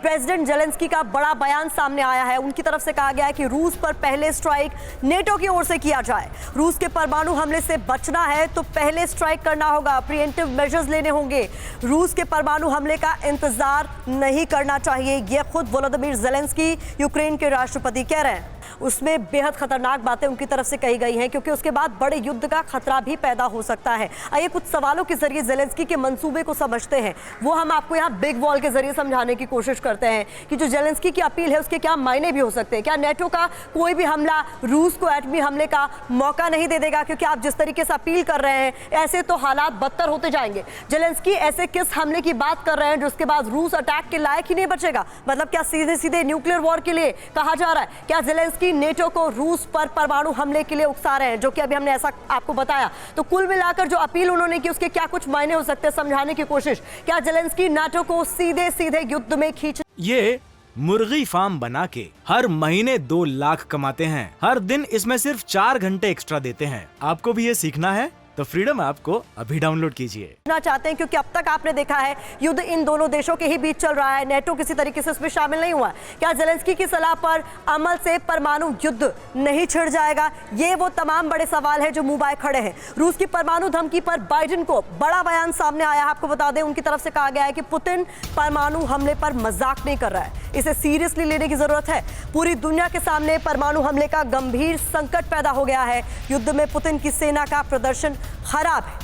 President Zelensky का बड़ा बयान सामने आया है। उनकी तरफ से कहा गया है कि रूस पर पहले स्ट्राइक नेटो की ओर से किया जाए। रूस के परमाणु हमले से बचना है तो पहले स्ट्राइक करना होगा, प्रिएंटिव मेजर्स लेने होंगे। रूस के परमाणु हमले का इंतजार नहीं करना चाहिए, यह खुद वोलोदिमीर जेलेंस्की यूक्रेन के राष्ट्रपति कह रहे हैं। उसमें बेहद खतरनाक बातें उनकी तरफ से कही गई हैं क्योंकि उसके बाद बड़े युद्ध का खतरा भी पैदा हो सकता है। आइए कुछ सवालों के जरिए जेलेंस्की के मंसूबे को समझते हैं। वो हम आपको यहाँ बिग वॉल के जरिए समझाने की कोशिश करते हैं कि जो जेलेंस्की की अपील है उसके क्या मायने भी हो सकते हैं। क्या नेटो का कोई भी हमला रूस को एटमी हमले का मौका नहीं दे देगा? क्योंकि आप जिस तरीके से अपील कर रहे हैं ऐसे तो हालात बदतर होते जाएंगे। जेलेंस्की ऐसे किस हमले की बात कर रहे हैं जो उसके बाद रूस अटैक के लायक ही नहीं बचेगा? मतलब क्या सीधे सीधे न्यूक्लियर वॉर के लिए कहा जा रहा है? क्या जेलेंस्की नेटो को रूस पर परमाणु हमले के लिए उकसा रहे हैं, जो कि अभी हमने ऐसा आपको बताया? तो कुल मिलाकर जो अपील उन्होंने की उसके क्या कुछ मायने हो सकते हैं, समझाने की कोशिश। क्या जेलेंस्की नाटो को सीधे सीधे युद्ध में खींच ये मुर्गी फार्म बना के हर महीने 2 लाख कमाते हैं। हर दिन इसमें सिर्फ 4 घंटे एक्स्ट्रा देते हैं। आपको भी ये सीखना है तो फ्रीडम ऐप को अभी डाउनलोड कीजिए। चाहते हैं क्योंकि अब तक आपने देखा है युद्ध इन दोनों देशों के ही बीच चल रहा है, नेटो किसी तरीके से इसमें शामिल नहीं हुआ। क्या जेलेंस्की की सलाह पर अमल से परमाणु युद्ध नहीं छिड़ जाएगा? ये वो तमाम बड़े सवाल है जो मुंह बाए खड़े हैं। रूस की परमाणु धमकी पर बाइडेन को बड़ा बयान सामने आया है। आपको बता दें उनकी तरफ से कहा गया है कि पुतिन परमाणु हमले पर मजाक नहीं कर रहा है, इसे सीरियसली लेने की जरूरत है। पूरी दुनिया के सामने परमाणु हमले का गंभीर संकट पैदा हो गया है। युद्ध में पुतिन की सेना का प्रदर्शन खराब है।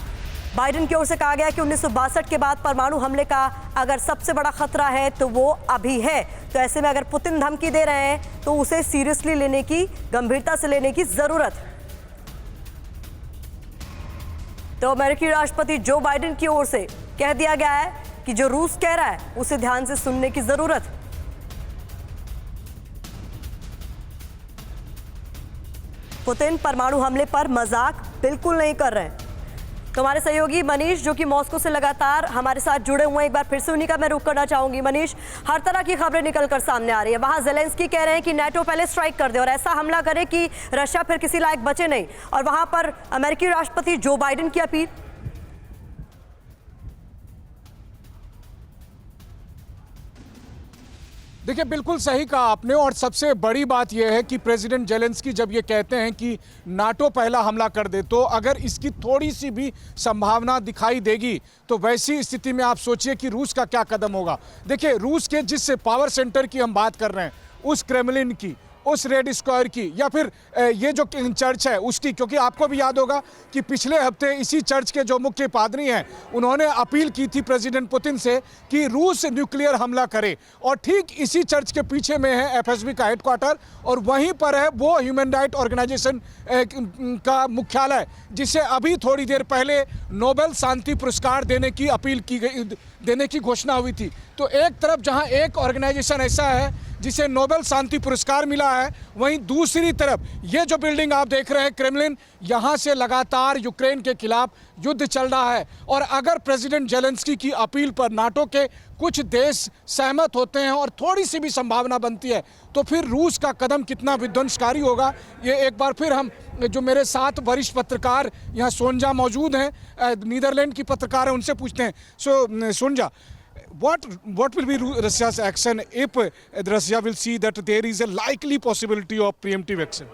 बाइडेन की ओर से कहा गया कि 1962 के बाद परमाणु हमले का अगर सबसे बड़ा खतरा है तो वो अभी है। तो ऐसे में अगर पुतिन धमकी दे रहे हैं तो उसे सीरियसली लेने की, गंभीरता से लेने की जरूरत है। तो अमेरिकी राष्ट्रपति जो बाइडेन की ओर से कह दिया गया है कि जो रूस कह रहा है उसे ध्यान से सुनने की जरूरत है। पुतिन परमाणु हमले पर मजाक बिल्कुल नहीं कर रहे हैं। तो हमारे सहयोगी मनीष जो कि मॉस्को से लगातार हमारे साथ जुड़े हुए हैं, एक बार फिर से उन्हीं का मैं रुख करना चाहूंगी। मनीष, हर तरह की खबरें निकलकर सामने आ रही है। वहां जेलेंस्की कह रहे हैं कि नेटो पहले स्ट्राइक कर दे और ऐसा हमला करे कि रशिया फिर किसी लायक बचे नहीं, और वहां पर अमेरिकी राष्ट्रपति जो बाइडेन की अपील। देखिए, बिल्कुल सही कहा आपने। और सबसे बड़ी बात यह है कि प्रेसिडेंट जेलेंस्की जब ये कहते हैं कि नाटो पहला हमला कर दे, तो अगर इसकी थोड़ी सी भी संभावना दिखाई देगी तो वैसी स्थिति में आप सोचिए कि रूस का क्या कदम होगा। देखिए, रूस के जिस पावर सेंटर की हम बात कर रहे हैं, उस क्रेमलिन की, उस रेड स्क्वायर की, या फिर ये जो चर्च है उसकी, क्योंकि आपको भी याद होगा कि पिछले हफ्ते इसी चर्च के जो मुख्य पादरी हैं उन्होंने अपील की थी प्रेसिडेंट पुतिन से कि रूस न्यूक्लियर हमला करे। और ठीक इसी चर्च के पीछे में है एफएसबी का हेडक्वार्टर, और वहीं पर है वो ह्यूमन राइट ऑर्गेनाइजेशन का मुख्यालय, जिसे अभी थोड़ी देर पहले नोबेल शांति पुरस्कार देने की अपील की गई, देने की घोषणा हुई थी। तो एक तरफ जहां एक ऑर्गेनाइजेशन ऐसा है जिसे नोबेल शांति पुरस्कार मिला है, वहीं दूसरी तरफ ये जो बिल्डिंग आप देख रहे हैं क्रेमलिन, यहाँ से लगातार यूक्रेन के खिलाफ युद्ध चल रहा है। और अगर प्रेसिडेंट जेलेंस्की की अपील पर नाटो के कुछ देश सहमत होते हैं और थोड़ी सी भी संभावना बनती है, तो फिर रूस का कदम कितना विध्वंसकारी होगा, ये एक बार फिर हम जो मेरे साथ वरिष्ठ पत्रकार यहाँ सोनजा मौजूद हैं, नीदरलैंड की पत्रकार हैं, उनसे पूछते हैं। सो सोनजा, what will be Russia's action if Russia will see that there is a likely possibility of preemptive action?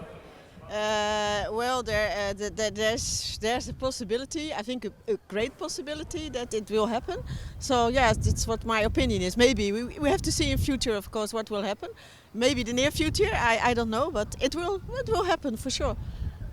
Well, there's a possibility. I think a great possibility that it will happen. So yes, that's what my opinion is. Maybe we have to see in future, of course, what will happen. Maybe the near future, I don't know, but it will happen for sure.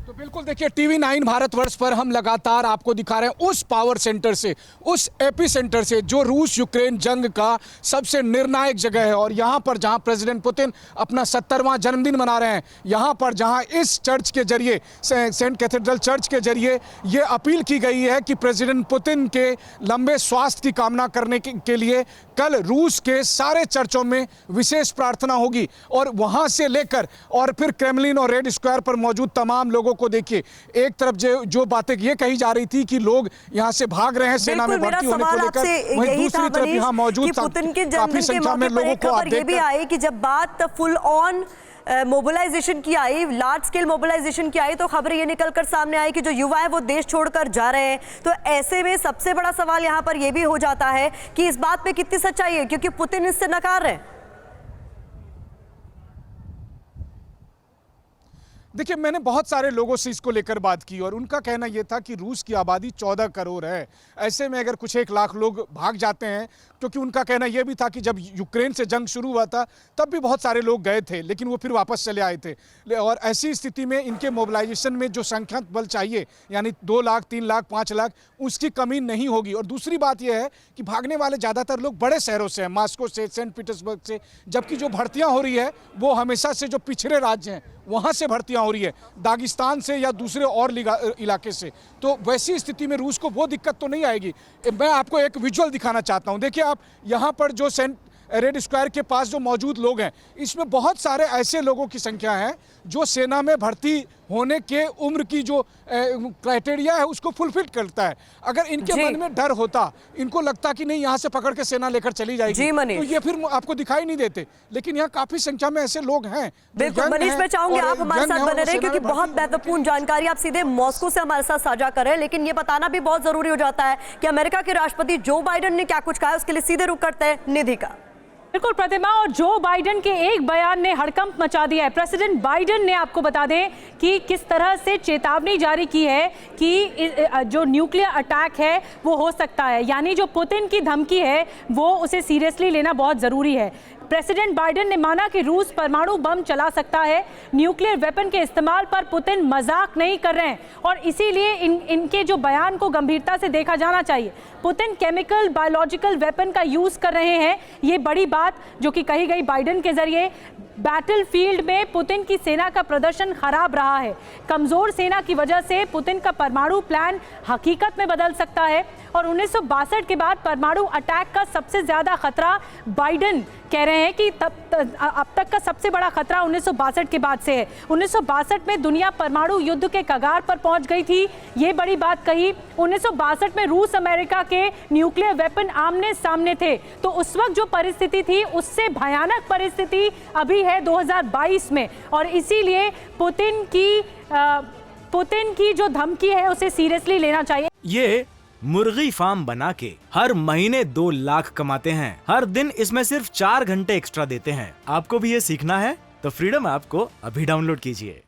तो बिल्कुल देखिए, TV9 Bharatvarsh पर हम लगातार आपको दिखा रहे हैं उस पावर सेंटर से, उस एपी सेंटर से, जो रूस यूक्रेन जंग का सबसे निर्णायक जगह है। और यहाँ पर जहाँ प्रेसिडेंट पुतिन अपना 70वां जन्मदिन मना रहे हैं, यहाँ पर जहाँ इस चर्च के जरिए, सेंट कैथेड्रल चर्च के जरिए ये अपील की गई है कि प्रेसिडेंट पुतिन के लंबे स्वास्थ्य की कामना करने के लिए कल रूस के सारे चर्चों में विशेष प्रार्थना होगी। और वहाँ से लेकर और फिर क्रेमलिन और रेड स्क्वायर पर मौजूद तमाम लोगों को देखिए, एक तरफ जो बातें ये कही जा रही थी कि लोग यहाँ से भाग रहे हैं सेना में भर्ती होने को लेकर, वहीं दूसरी तरफ यहाँ मौजूद काफी संख्या में लोगों को आप ये भी आई कि जब बात फुल ऑन मोबिलाइजेशन की आई, लार्ज स्केल मोबिलाइजेशन की आई, तो खबरें ये निकलकर सामने आई कि जो युवा है वो देश छोड़कर जा रहे हैं। तो ऐसे में सबसे बड़ा सवाल यहाँ पर ये भी हो जाता है कि इस बात पे कितनी सच्चाई है, क्योंकि पुतिन इससे नकार रहे हैं। देखिए, मैंने बहुत सारे लोगों से इसको लेकर बात की और उनका कहना यह था कि रूस की आबादी 14 करोड़ है। ऐसे में अगर कुछ 1 लाख लोग भाग जाते हैं, क्योंकि उनका कहना यह भी था कि जब यूक्रेन से जंग शुरू हुआ था तब भी बहुत सारे लोग गए थे, लेकिन वो फिर वापस चले आए थे। और ऐसी स्थिति में इनके मोबिलाइजेशन में जो संख्या बल चाहिए, यानी 2 लाख, 3 लाख, 5 लाख, उसकी कमी नहीं होगी। और दूसरी बात यह है कि भागने वाले ज़्यादातर लोग बड़े शहरों से हैं, मॉस्को से, सेंट पीटर्सबर्ग से, जबकि जो भर्तियाँ हो रही है वो हमेशा से जो पिछड़े राज्य हैं वहाँ से भर्तियाँ हो रही है, दागिस्तान से या दूसरे और इलाके से। तो वैसी स्थिति में रूस को वो दिक्कत तो नहीं आएगी। मैं आपको एक विजुअल दिखाना चाहता हूँ। देखिए, आप यहाँ पर जो सेंट रेड स्क्वायर के पास जो मौजूद लोग हैं, इसमें बहुत सारे ऐसे लोगों की संख्या है जो सेना में भर्ती होने के उम्र की जो क्राइटेरिया है उसको फुलफिल करता है। अगर इनके मन में डर होता, इनको लगता कि नहीं यहाँ से पकड़ के सेना लेकर चली जाएगी, तो ये फिर आपको दिखाई नहीं देते। लेकिन यहाँ काफी संख्या में ऐसे लोग हैं। बिल्कुल मनीष, मैं चाहूंगी आप हमारे साथ बने रहे, क्योंकि बहुत महत्वपूर्ण जानकारी आप सीधे मॉस्को से हमारे साथ साझा कर रहे हैं। लेकिन ये बताना भी बहुत जरूरी हो जाता है कि अमेरिका के राष्ट्रपति जो बाइडेन ने क्या कुछ कहा है। उसके लिए सीधे रुख करते हैं निधि का। बिल्कुल प्रतिमा, और जो बाइडेन के एक बयान ने हड़कंप मचा दिया है। प्रेसिडेंट बाइडेन ने, आपको बता दें कि किस तरह से चेतावनी जारी की है कि जो न्यूक्लियर अटैक है वो हो सकता है, यानी जो पुतिन की धमकी है वो उसे सीरियसली लेना बहुत जरूरी है। प्रेसिडेंट बाइडेन ने माना कि रूस परमाणु बम चला सकता है, न्यूक्लियर वेपन के इस्तेमाल पर पुतिन मजाक नहीं कर रहे हैं और इसीलिए इनके जो बयान को गंभीरता से देखा जाना चाहिए। पुतिन केमिकल बायोलॉजिकल वेपन का यूज कर रहे हैं, ये बड़ी बात जो कि कही गई बाइडेन के जरिए। बैटलफील्ड में पुतिन की सेना का प्रदर्शन खराब रहा है। कमजोर सेना की वजह से पुतिन का परमाणु प्लान हकीकत में बदल सकता है और 1962 के बाद परमाणु अटैक का सबसे ज्यादा खतरा, बाइडेन कह रहे हैं कि अब तक का सबसे बड़ा खतरा 1962 के बाद से है। 1962 में दुनिया परमाणु युद्ध के कगार पर पहुंच गई थी, ये बड़ी बात कही। 1962 में रूस अमेरिका के न्यूक्लियर वेपन आमने सामने थे, तो उस वक्त जो परिस्थिति थी उससे भयानक परिस्थिति अभी है 2022 में। और इसीलिए पुतिन की जो धमकी है उसे सीरियसली लेना चाहिए। ये मुर्गी फार्म बना के हर महीने 2 लाख कमाते हैं। हर दिन इसमें सिर्फ 4 घंटे एक्स्ट्रा देते हैं। आपको भी ये सीखना है तो फ्रीडम ऐप को अभी डाउनलोड कीजिए।